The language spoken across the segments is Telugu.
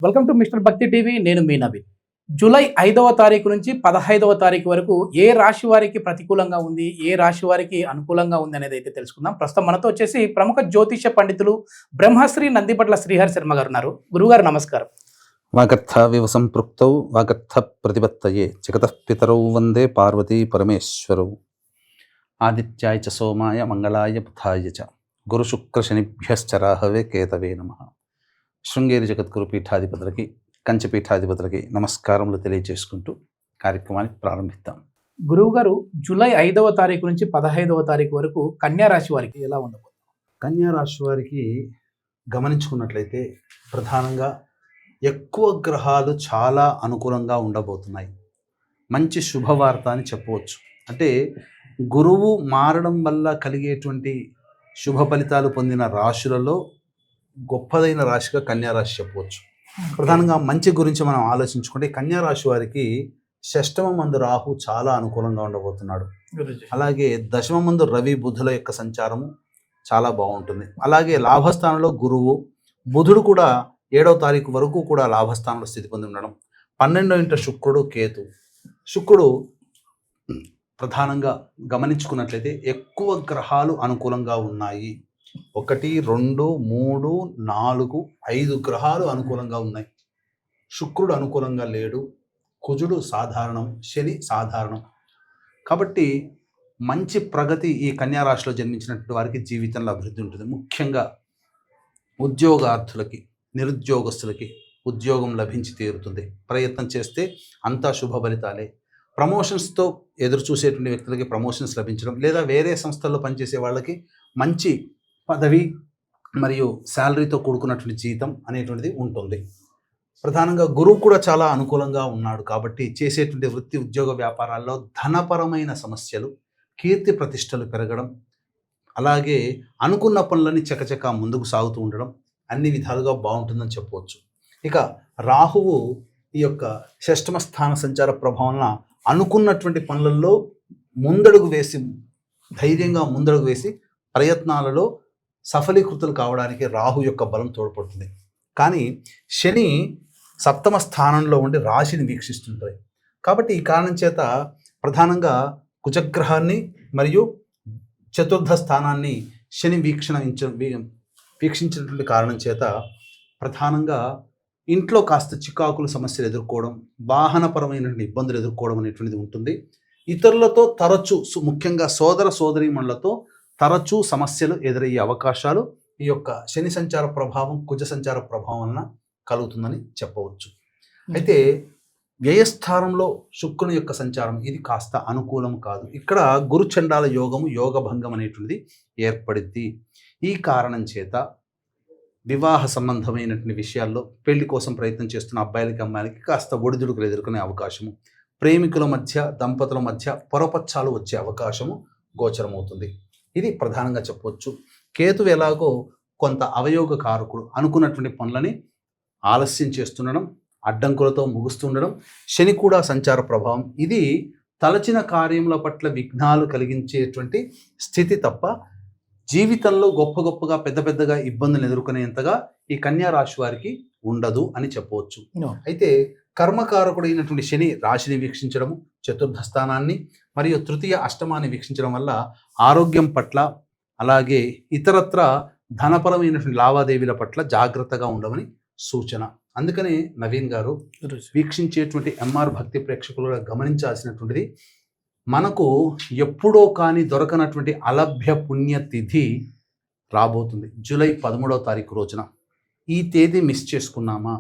వెల్కమ్ టు మిస్టర్ భక్తి టీవీ. నేను మీ నవీన్. జూలై 5వ తారీఖు నుంచి 15వ తారీఖు వరకు ఏ రాశి వారికి ప్రతికూలంగా ఉంది, ఏ రాశి వారికి అనుకూలంగా ఉంది అనేది అయితే తెలుసుకుందాం. ప్రస్తుతం మనతో వచ్చేసి ప్రముఖ జ్యోతిష పండితులు బ్రహ్మశ్రీ నందిపట్ల శ్రీహరి శర్మ గారు ఉన్నారు. గురుగారు నమస్కారం. వాగర్థావివ సంపృక్తౌ వాగర్థ ప్రతిపత్తయే జగతః పితరౌ వందే పార్వతీ పరమేశ్వరౌ. ఆదిత్యాయ చ సోమాయ మంగళాయ బుధాయ చ గురు శుక్ర శనిభ్యశ్చ రాహవే కేతవే నమః. శృంగేరి జగద్గురు పీఠాధిపతులకి, కంచి పీఠాధిపతులకి నమస్కారములు తెలియజేసుకుంటూ కార్యక్రమాన్ని ప్రారంభిద్దాం. గురువు గారు, జూలై 5వ తారీఖు నుంచి 15వ తారీఖు వరకు కన్యా రాశి వారికి ఎలా ఉండబోతుంది? కన్యా రాశి వారికి గమనించుకున్నట్లయితే ప్రధానంగా ఎక్కువ గ్రహాలు చాలా అనుకూలంగా ఉండబోతున్నాయి. మంచి శుభవార్త అని చెప్పవచ్చు. అంటే గురువు మారడం వల్ల కలిగేటువంటి శుభ ఫలితాలు పొందిన రాశులలో గొప్పదైన రాశిగా కన్యా రాశి చెప్పవచ్చు. ప్రధానంగా మంచి గురించి మనం ఆలోచించుకుంటే కన్యా రాశి వారికి షష్టమ మందు రాహు చాలా అనుకూలంగా ఉండబోతున్నాడు. అలాగే దశమ మందు రవి బుధుల యొక్క సంచారము చాలా బాగుంటుంది. అలాగే లాభస్థానంలో గురువు, బుధుడు కూడా 7వ తారీఖు వరకు కూడా లాభస్థానంలో స్థితి పొంది ఉండడం. 12వ ఇంట శుక్రుడు, కేతు. శుక్రుడు ప్రధానంగా గమనించుకున్నట్లయితే ఎక్కువ గ్రహాలు అనుకూలంగా ఉన్నాయి. 1, 2, 3, 4, 5 గ్రహాలు అనుకూలంగా ఉన్నాయి. శుక్రుడు అనుకూలంగా లేడు. కుజుడు సాధారణం, శని సాధారణం. కాబట్టి మంచి ప్రగతి ఈ కన్యా రాశిలో జన్మించినటువంటి వారికి జీవితంలో అభివృద్ధి ఉంటుంది. ముఖ్యంగా ఉద్యోగార్థులకి, నిరుద్యోగస్తులకి ఉద్యోగం లభించి తీరుతుంది. ప్రయత్నం చేస్తే అంతా శుభ ఫలితాలే. ప్రమోషన్స్తో ఎదురు చూసేటువంటి వ్యక్తులకి ప్రమోషన్స్ లభించడం, లేదా వేరే సంస్థల్లో పనిచేసే వాళ్ళకి మంచి పదవి మరియు శాలరీతో కూడుకున్నటువంటి జీతం అనేటువంటిది ఉంటుంది. ప్రధానంగా గురువు కూడా చాలా అనుకూలంగా ఉన్నాడు. కాబట్టి చేసేటువంటి వృత్తి, ఉద్యోగ, వ్యాపారాల్లో ధనపరమైన సమస్యలు, కీర్తి ప్రతిష్టలు పెరగడం, అలాగే అనుకున్న పనులని చకచకా ముందుకు సాగుతూ ఉండడం అన్ని విధాలుగా బాగుంటుందని చెప్పవచ్చు. ఇక రాహువు ఈ యొక్క షష్టమ స్థాన సంచార ప్రభావం అనుకున్నటువంటి పనులలో ముందడుగు వేసి, ధైర్యంగా ముందడుగు వేసి ప్రయత్నాలలో సఫలీకృతులు కావడానికి రాహు యొక్క బలం తోడ్పడుతుంది. కానీ శని సప్తమ స్థానంలో ఉండి రాశిని వీక్షిస్తుంటాయి. కాబట్టి ఈ కారణం చేత ప్రధానంగా కుజగ్రహాన్ని మరియు చతుర్థ స్థానాన్ని శని వీక్షించినటువంటి కారణం చేత ప్రధానంగా ఇంట్లో కాస్త చికాకులు, సమస్యలు ఎదుర్కోవడం, వాహనపరమైనటువంటి ఇబ్బందులు ఎదుర్కోవడం అనేటువంటిది ఉంటుంది. ఇతరులతో తరచూ, ముఖ్యంగా సోదర సోదరీమణులతో తరచూ సమస్యలు ఎదురయ్యే అవకాశాలు ఈ యొక్క శని సంచార ప్రభావం, కుజ సంచార ప్రభావం వలన కలుగుతుందని చెప్పవచ్చు. అయితే వ్యయస్థానంలో శుక్రుని యొక్క సంచారం ఇది కాస్త అనుకూలం కాదు. ఇక్కడ గురుచండాల యోగము, యోగభంగం అనేటువంటిది ఏర్పడింది. ఈ కారణం చేత వివాహ సంబంధమైనటువంటి విషయాల్లో పెళ్లి కోసం ప్రయత్నం చేస్తున్న అబ్బాయిలకి, అమ్మాయిలకి కాస్త ఒడిదుడుకులు ఎదుర్కొనే అవకాశము, ప్రేమికుల మధ్య, దంపతుల మధ్య పొరపచ్చాలు వచ్చే అవకాశము గోచరమవుతుంది. ఇది ప్రధానంగా చెప్పవచ్చు. కేతువు ఎలాగో కొంత అవయోగ కారకుడు, అనుకున్నటువంటి పనులని ఆలస్యం చేస్తుండడం, అడ్డంకులతో ముగుస్తుండడం. శని కూడా సంచార ప్రభావం. ఇది తలచిన కార్యముల పట్ల విఘ్నాలు కలిగించేటువంటి స్థితి తప్ప జీవితంలో గొప్పగా పెద్దగా ఇబ్బందులు ఎదుర్కొనేంతగా ఈ కన్యా రాశి వారికి ఉండదు అని చెప్పవచ్చు. అయితే కర్మకారకుడైనటువంటి శని రాశిని వీక్షించడము, చతుర్థ స్థానాన్ని మరియు తృతీయ అష్టమాన్ని వీక్షించడం వల్ల ఆరోగ్యం పట్ల, అలాగే ఇతరత్ర ధనపరమైనటువంటి లావాదేవీల పట్ల జాగ్రత్తగా ఉండమని సూచన. అందుకనే నవీన్ గారు వీక్షించేటువంటి ఎంఆర్ భక్తి ప్రేక్షకులు గమనించాల్సినటువంటిది, మనకు ఎప్పుడో కానీ దొరకనటువంటి అలభ్య పుణ్యతిథి రాబోతుంది జూలై 13వ తారీఖు రోజున. ఈ తేదీ మిస్ చేసుకున్నామా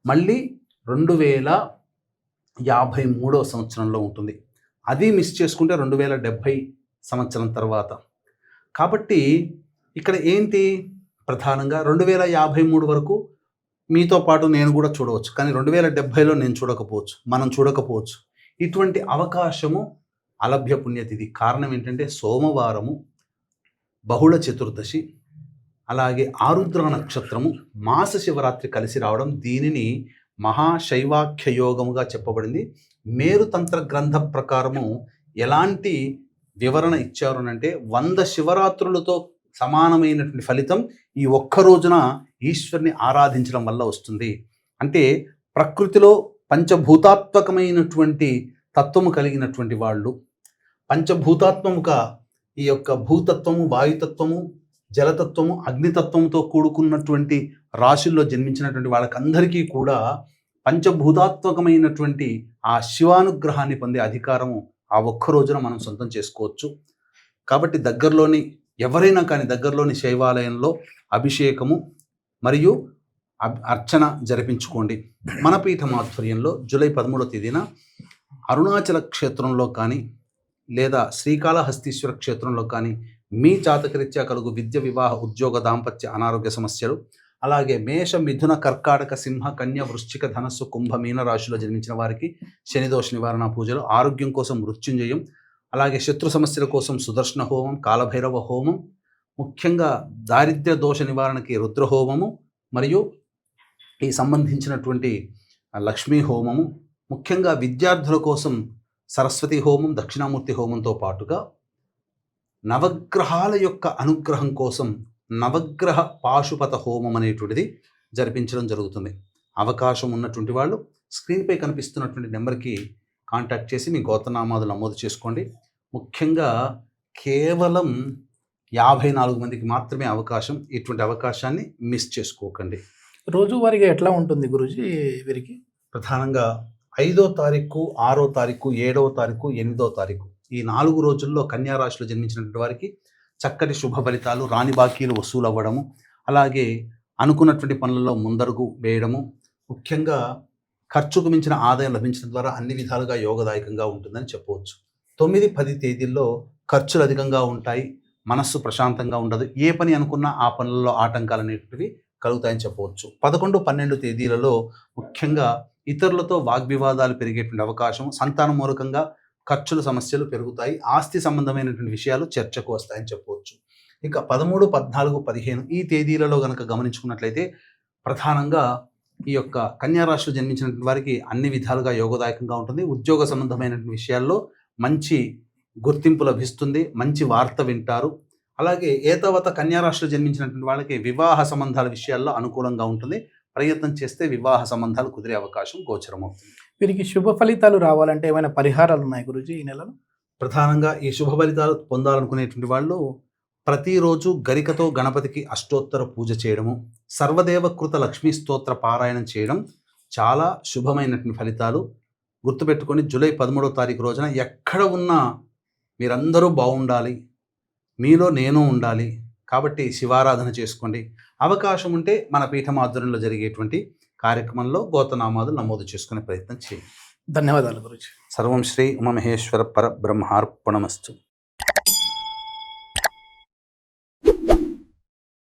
మళ్ళీ 2053వ సంవత్సరంలో ఉంటుంది. అది మిస్ చేసుకుంటే 2070 సంవత్సరం తర్వాత. కాబట్టి ఇక్కడ ఏంటి, ప్రధానంగా 2053 వరకు మీతో పాటు నేను కూడా చూడవచ్చు, కానీ 2070లో నేను చూడకపోవచ్చు, మనం చూడకపోవచ్చు. ఇటువంటి అవకాశము అలభ్య పుణ్యతిథి. కారణం ఏంటంటే సోమవారము, బహుళ చతుర్దశి, అలాగే ఆరుద్ర నక్షత్రము, మాస శివరాత్రి కలిసి రావడం. దీనిని మహాశైవాఖ్య యోగముగా చెప్పబడింది. మేరుతంత్ర గ్రంథ ప్రకారము ఎలాంటి వివరణ ఇచ్చారు అంటే 100 శివరాత్రులతో సమానమైనటువంటి ఫలితం ఈ ఒక్క రోజున ఈశ్వరుని ఆరాధించడం వల్ల వస్తుంది. అంటే ప్రకృతిలో పంచభూతాత్మకమైనటువంటి తత్వము కలిగినటువంటి వాళ్ళు, పంచభూతాత్మముగా ఈ యొక్క భూతత్వము, వాయుతత్వము, జలతత్వము, అగ్నితత్వంతో కూడుకున్నటువంటి రాశుల్లో జన్మించినటువంటి వాళ్ళకందరికీ కూడా పంచభూతాత్మకమైనటువంటి ఆ శివానుగ్రహాన్ని పొందే అధికారము ఆ ఒక్క రోజున మనం సొంతం చేసుకోవచ్చు. కాబట్టి దగ్గరలోని ఎవరైనా కానీ దగ్గరలోని శైవాలయంలో అభిషేకము మరియు అర్చన జరిపించుకోండి. మన పీఠం ఆధ్వర్యంలో జూలై 13వ తేదీన అరుణాచల క్షేత్రంలో కానీ లేదా శ్రీకాళహస్తీశ్వర క్షేత్రంలో కానీ మీ జాతకరీత్యా కలుగు విద్య, వివాహ, ఉద్యోగ, దాంపత్య, అనారోగ్య సమస్యలు, అలాగే మేష, మిథున, కర్కాటక, సింహ, కన్య, వృశ్చిక, ధనస్సు, కుంభ, మీన రాశిలో జన్మించిన వారికి శనిదోష నివారణ పూజలు, ఆరోగ్యం కోసం మృత్యుంజయం, అలాగే శత్రు సమస్యల కోసం సుదర్శన హోమం, కాలభైరవ హోమం, ముఖ్యంగా దారిద్ర్య దోష నివారణకి రుద్రహోమము మరియు ఈ సంబంధించినటువంటి లక్ష్మీ హోమము, ముఖ్యంగా విద్యార్థుల కోసం సరస్వతి హోమం, దక్షిణామూర్తి హోమంతో పాటుగా నవగ్రహాల యొక్క అనుగ్రహం కోసం నవగ్రహ పాశుపత హోమం అనేటువంటిది జరిపించడం జరుగుతుంది. అవకాశం ఉన్నటువంటి వాళ్ళు స్క్రీన్పై కనిపిస్తున్నటువంటి నెంబర్కి కాంటాక్ట్ చేసి మీ గోత్రనామాలు నమోదు చేసుకోండి. ముఖ్యంగా కేవలం 54 మందికి మాత్రమే అవకాశం. ఇటువంటి అవకాశాన్ని మిస్ చేసుకోకండి. రోజువారీగా ఎట్లా ఉంటుంది గురూజీ వీరికి? ప్రధానంగా 5వ తారీఖు, 6వ తారీఖు, 7వ తారీఖు, 8వ తారీఖు ఈ 4 రోజుల్లో కన్యా రాశిలో జన్మించినటువంటి వారికి చక్కటి శుభ ఫలితాలు, రాని బాకీలు వసూలు అవ్వడము, అలాగే అనుకున్నటువంటి పనులలో ముందడుగు వేయడము, ముఖ్యంగా ఖర్చుకు మించిన ఆదాయం లభించడం ద్వారా అన్ని విధాలుగా యోగదాయకంగా ఉంటుందని చెప్పవచ్చు. 9, 10 తేదీల్లో ఖర్చులు అధికంగా ఉంటాయి, మనస్సు ప్రశాంతంగా ఉండదు, ఏ పని అనుకున్నా ఆ పనులలో ఆటంకాలు అనేటివి కలుగుతాయని చెప్పవచ్చు. 11, 12 తేదీలలో ముఖ్యంగా ఇతరులతో వాగ్వివాదాలు పెరిగేటువంటి అవకాశం, సంతాన మూలకంగా ఖర్చుల సమస్యలు పెరుగుతాయి, ఆస్తి సంబంధమైనటువంటి విషయాలు చర్చకు వస్తాయని చెప్పవచ్చు. ఇక 13, 14, 15 ఈ తేదీలలో కనుక గమనించుకున్నట్లయితే ప్రధానంగా ఈ యొక్క కన్యా రాశిలో జన్మించినటువంటి వారికి అన్ని విధాలుగా యోగదాయకంగా ఉంటుంది. ఉద్యోగ సంబంధమైనటువంటి విషయాల్లో మంచి గుర్తింపు లభిస్తుంది, మంచి వార్త వింటారు. అలాగే ఏతావత కన్యా రాశిలో జన్మించినటువంటి వాళ్ళకి వివాహ సంబంధాల విషయాల్లో అనుకూలంగా ఉంటుంది. ప్రయత్నం చేస్తే వివాహ సంబంధాలు కుదిరే అవకాశం గోచరమవుతుంది. వీరికి శుభ ఫలితాలు రావాలంటే ఏమైనా పరిహారాలు ఉన్నాయి గురూజీ ఈ నెలలో? ప్రధానంగా ఈ శుభ ఫలితాలు పొందాలనుకునేటువంటి వాళ్ళు ప్రతిరోజు గరికతో గణపతికి అష్టోత్తర పూజ చేయడము, సర్వదేవకృత లక్ష్మీ స్తోత్ర పారాయణం చేయడం చాలా శుభమైనటువంటి ఫలితాలు. గుర్తుపెట్టుకొని జూలై 13వ తారీఖు రోజున ఎక్కడ ఉన్నా మీరందరూ బాగుండాలి, మీలో నేను ఉండాలి. కాబట్టి శివారాధన చేసుకోండి. అవకాశం ఉంటే మన పీఠం ఆధ్వర్యంలో జరిగేటువంటి కార్యక్రమంలో గోత్రనామాలు నమోదు చేసుకునే ప్రయత్నం చేయండి. ధన్యవాదాలు గురూజీ. సర్వం శ్రీ ఉమామహేశ్వర పరబ్రహ్మార్పణమస్తు.